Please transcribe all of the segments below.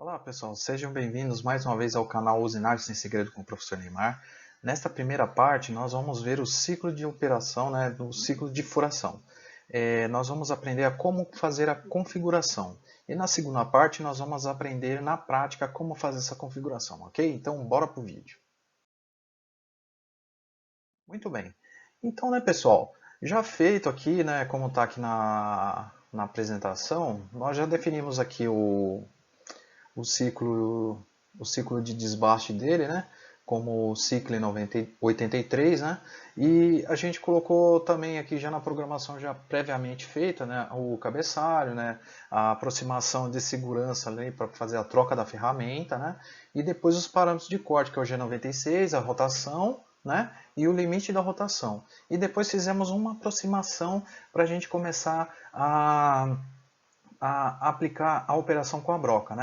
Olá pessoal, sejam bem-vindos mais uma vez ao canal Usinagem Sem Segredo com o professor Neymar. Nesta primeira parte nós vamos ver o ciclo de operação, do ciclo de furação. Nós vamos aprender a como fazer a configuração. E na segunda parte nós vamos aprender na prática como fazer essa configuração, ok? Então bora para o vídeo. Muito bem. Então, pessoal, já feito aqui, como está aqui na apresentação, nós já definimos aqui o ciclo, o ciclo de desbaste dele, como o ciclo 83, e a gente colocou também aqui já na programação já previamente feita, o cabeçalho, a aproximação de segurança para fazer a troca da ferramenta, e depois os parâmetros de corte, que é o G96, a rotação, e o limite da rotação. E depois fizemos uma aproximação para a gente começar a aplicar a operação com a broca,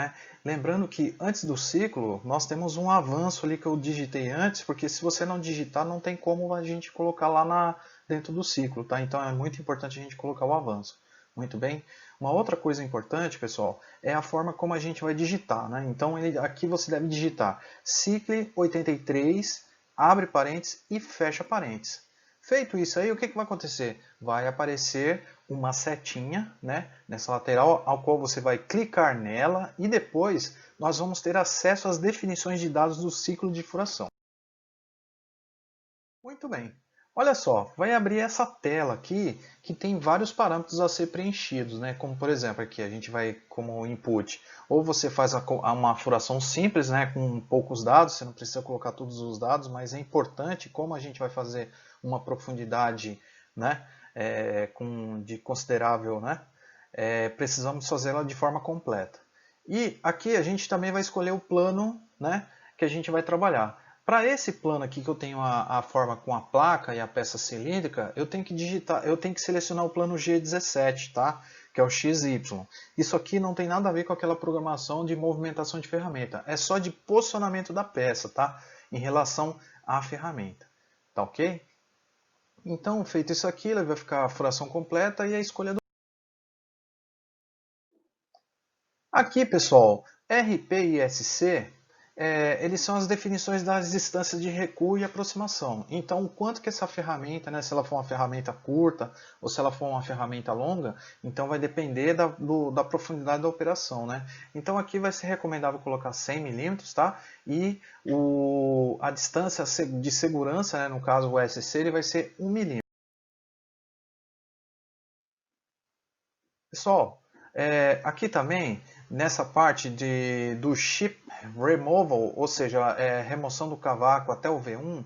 Lembrando que antes do ciclo nós temos um avanço ali que eu digitei antes, porque se você não digitar não tem como a gente colocar lá dentro do ciclo, tá? Então é muito importante a gente colocar o avanço. Muito bem? Uma outra coisa importante, pessoal, é a forma como a gente vai digitar, Então aqui você deve digitar cicle 83, abre parênteses e fecha parênteses. Feito isso aí, o que vai acontecer? Vai aparecer uma setinha, nessa lateral, ao qual você vai clicar nela e depois nós vamos ter acesso às definições de dados do ciclo de furação. Muito bem. Olha só, vai abrir essa tela aqui que tem vários parâmetros a ser preenchidos, Como por exemplo aqui a gente vai como input, ou você faz uma furação simples, com poucos dados, você não precisa colocar todos os dados, mas é importante como a gente vai fazer uma profundidade, de considerável, precisamos fazê-la de forma completa. E aqui a gente também vai escolher o plano, que a gente vai trabalhar. Para esse plano aqui que eu tenho a forma com a placa e a peça cilíndrica, eu tenho que digitar, eu tenho que selecionar o plano G17, tá? Que é o XY. Isso aqui não tem nada a ver com aquela programação de movimentação de ferramenta, é só de posicionamento da peça, tá? Em relação à ferramenta, tá ok? Então, feito isso aqui, ele vai ficar a furação completa e a escolha do... Aqui, pessoal, RP e SC, eles são as definições das distâncias de recuo e aproximação. Então, o quanto que essa ferramenta, se ela for uma ferramenta curta ou se ela for uma ferramenta longa, então vai depender da profundidade da operação, Então, aqui vai ser recomendável colocar 100 milímetros, tá? E a distância de segurança, no caso o SC, ele vai ser 1 milímetro. Pessoal, aqui também, nessa parte do chip removal, ou seja, remoção do cavaco até o V1,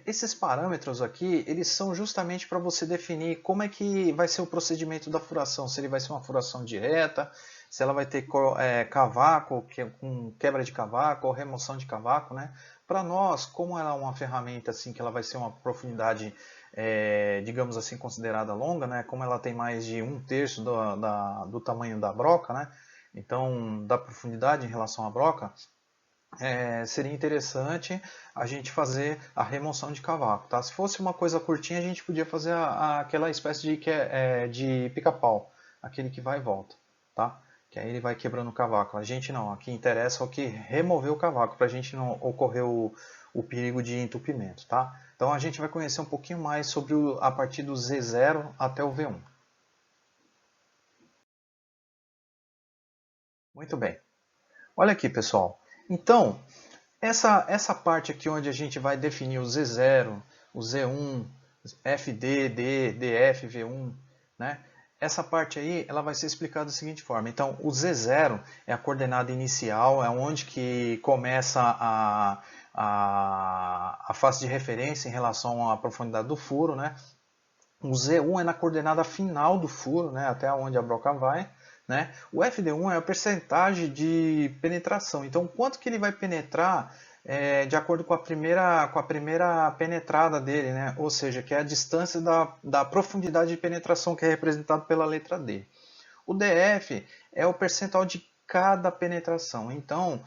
esses parâmetros aqui, eles são justamente para você definir como é que vai ser o procedimento da furação, se ele vai ser uma furação direta, se ela vai ter cavaco, com quebra de cavaco ou remoção de cavaco, Para nós, como ela é uma ferramenta assim que ela vai ser uma profundidade, digamos assim, considerada longa, Como ela tem mais de 1/3 do tamanho da broca, Então, da profundidade em relação à broca, seria interessante a gente fazer a remoção de cavaco, tá? Se fosse uma coisa curtinha, a gente podia fazer aquela espécie de pica-pau, aquele que vai e volta, tá? Que aí ele vai quebrando o cavaco. A gente não, aqui interessa o que remover o cavaco, para a gente não ocorrer o perigo de entupimento, tá? Então a gente vai conhecer um pouquinho mais sobre a partir do Z0 até o V1. Muito bem. Olha aqui, pessoal. Então, essa parte aqui onde a gente vai definir o Z0, o Z1, FD, D, DF, V1, Essa parte aí ela vai ser explicada da seguinte forma. Então, o Z0 é a coordenada inicial, é onde que começa a face de referência em relação à profundidade do furo, O Z1 é na coordenada final do furo, até onde a broca vai. O FD1 é a percentagem de penetração. Então, quanto que ele vai penetrar de acordo com a primeira penetrada dele, Ou seja, que é a distância da profundidade de penetração que é representado pela letra D. O DF é o percentual de cada penetração. Então,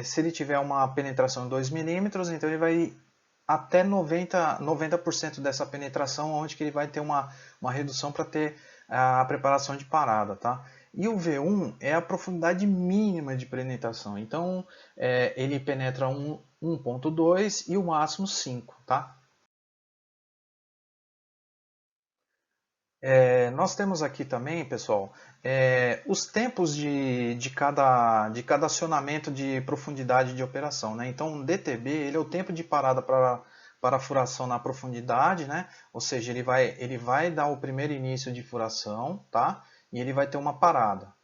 se ele tiver uma penetração de 2 milímetros, então ele vai até 90% dessa penetração, onde que ele vai ter uma redução para ter a preparação de parada, tá? E o V1 é a profundidade mínima de penetração. Então, ele penetra 1.2 e o máximo 5, tá? Nós temos aqui também, pessoal, os tempos de cada acionamento de profundidade de operação, né? Então, o DTB ele é o tempo de parada para furação na profundidade, né? Ou seja, ele vai dar o primeiro início de furação, tá? E ele vai ter uma parada.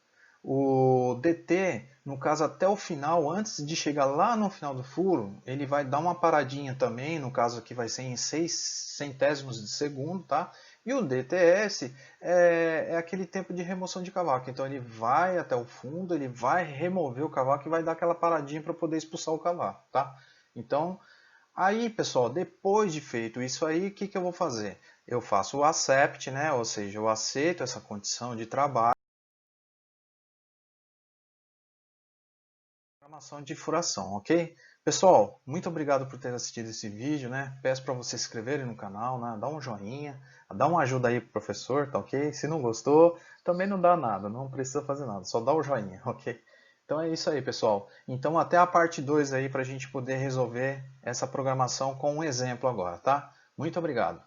O DT, no caso até o final, antes de chegar lá no final do furo, ele vai dar uma paradinha também, no caso aqui vai ser em 6 centésimos de segundo, tá? E o DTS é aquele tempo de remoção de cavaco, então ele vai até o fundo, ele vai remover o cavaco e vai dar aquela paradinha para poder expulsar o cavaco, tá? Então, aí pessoal, depois de feito isso aí, o que eu vou fazer? Eu faço o accept, né? Ou seja, eu aceito essa condição de trabalho. Programação de furação, ok? Pessoal, muito obrigado por ter assistido esse vídeo, né? Peço para vocês se inscreverem no canal, né? Dá um joinha, dá uma ajuda aí pro professor, tá ok? Se não gostou, também não dá nada, não precisa fazer nada, só dá o joinha, ok? Então é isso aí, pessoal. Então até a parte 2 aí para a gente poder resolver essa programação com um exemplo agora, tá? Muito obrigado.